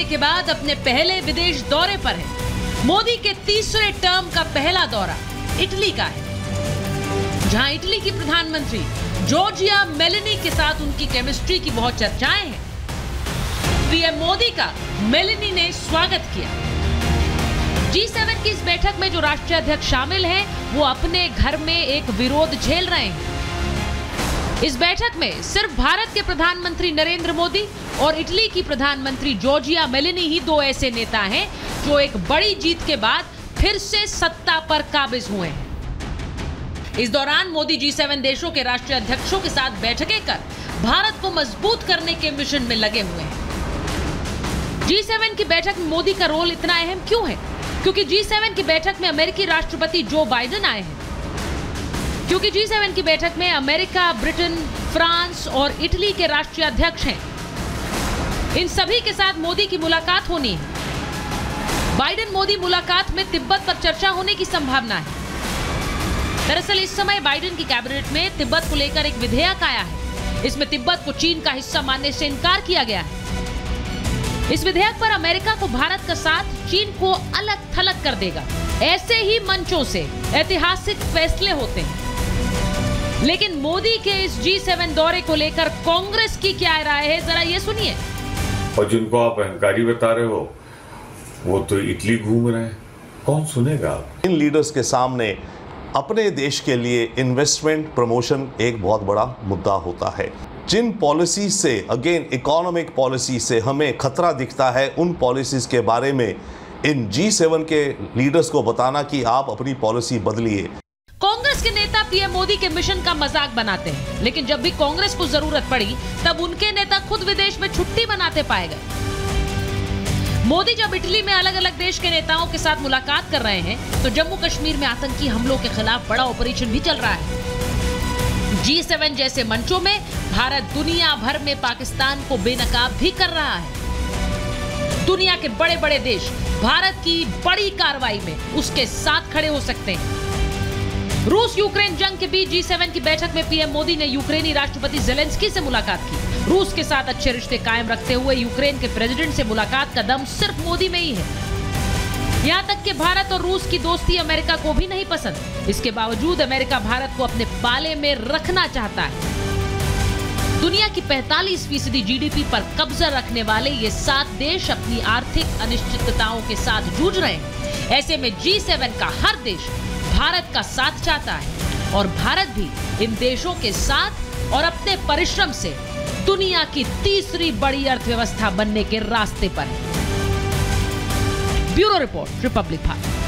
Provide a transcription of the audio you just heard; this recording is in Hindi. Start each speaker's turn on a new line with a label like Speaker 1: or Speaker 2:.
Speaker 1: के बाद अपने पहले विदेश दौरे पर है। मोदी के तीसरे टर्म का पहला दौरा इटली का है, जहां इटली की प्रधानमंत्री जॉर्जिया मेलोनी के साथ उनकी केमिस्ट्री की बहुत चर्चाएं हैं। पीएम मोदी का मेलोनी ने स्वागत किया। G7 की इस बैठक में जो राष्ट्रीय अध्यक्ष शामिल हैं, वो अपने घर में एक विरोध झेल रहे हैं। इस बैठक में सिर्फ भारत के प्रधानमंत्री नरेंद्र मोदी और इटली की प्रधानमंत्री जॉर्जिया मेलोनी ही दो ऐसे नेता हैं जो एक बड़ी जीत के बाद फिर से सत्ता पर काबिज हुए हैं। इस दौरान मोदी G7 देशों के राष्ट्रीय अध्यक्षों के साथ बैठकें कर भारत को मजबूत करने के मिशन में लगे हुए हैं। G7 की बैठक में मोदी का रोल इतना अहम क्यों है? क्योंकि G7 की बैठक में अमेरिकी राष्ट्रपति जो बाइडेन आए हैं। क्योंकि G7 की बैठक में अमेरिका, ब्रिटेन, फ्रांस और इटली के राष्ट्रीय अध्यक्ष हैं। इन सभी के साथ मोदी की मुलाकात होनी है। बाइडेन मोदी मुलाकात में तिब्बत पर चर्चा होने की संभावना है। दरअसल इस समय बाइडेन की कैबिनेट में तिब्बत को लेकर एक विधेयक आया है। इसमें तिब्बत को चीन का हिस्सा मानने से इनकार किया गया है। इस विधेयक पर अमेरिका को भारत का साथ, चीन को अलग थलग कर देगा। ऐसे ही मंचों से ऐतिहासिक फैसले होते हैं। लेकिन मोदी के इस G7 दौरे को लेकर कांग्रेस की क्या राय है, जरा ये सुनिए।
Speaker 2: और जिनको आप अहंकारी बता रहे हो, वो तो इटली घूम रहे हैं, कौन सुनेगा?
Speaker 3: इन लीडर्स के सामने अपने देश के लिए इन्वेस्टमेंट प्रमोशन एक बहुत बड़ा मुद्दा होता है। जिन पॉलिसी से, अगेन इकोनॉमिक पॉलिसी से हमें खतरा दिखता है, उन पॉलिसीज के बारे में इन G7 के लीडर्स को बताना कि आप अपनी पॉलिसी बदलिए।
Speaker 1: कांग्रेस के नेता पीएम मोदी के मिशन का मजाक बनाते हैं, लेकिन जब भी कांग्रेस को जरूरत पड़ी तब उनके नेता खुद विदेश में छुट्टी बनाते पाए गए। मोदी जब इटली में अलग अलग देश के नेताओं के साथ मुलाकात कर रहे हैं, तो जम्मू कश्मीर में आतंकी हमलों के खिलाफ बड़ा ऑपरेशन भी चल रहा है। G7 जैसे मंचों में भारत दुनिया भर में पाकिस्तान को बेनकाब भी कर रहा है। दुनिया के बड़े बड़े देश भारत की बड़ी कार्रवाई में उसके साथ खड़े हो सकते हैं। रूस यूक्रेन जंग के बीच G7 की बैठक में पीएम मोदी ने यूक्रेनी राष्ट्रपति ज़ेलेंस्की से मुलाकात की। रूस के साथ अच्छे रिश्ते कायम रखते हुए यूक्रेन के प्रेसिडेंट से मुलाकात का दम सिर्फ मोदी में ही है। यहाँ तक कि भारत और रूस की दोस्ती अमेरिका को भी नहीं पसंद। इसके बावजूद अमेरिका भारत को अपने पाले में रखना चाहता है। दुनिया की 45% GDP पर कब्जा रखने वाले ये 7 देश अपनी आर्थिक अनिश्चितताओं के साथ जूझ रहे हैं। ऐसे में G7 का हर देश भारत का साथ चाहता है और भारत भी इन देशों के साथ और अपने परिश्रम से दुनिया की तीसरी बड़ी अर्थव्यवस्था बनने के रास्ते पर है। Bureau report, Republic Bharat.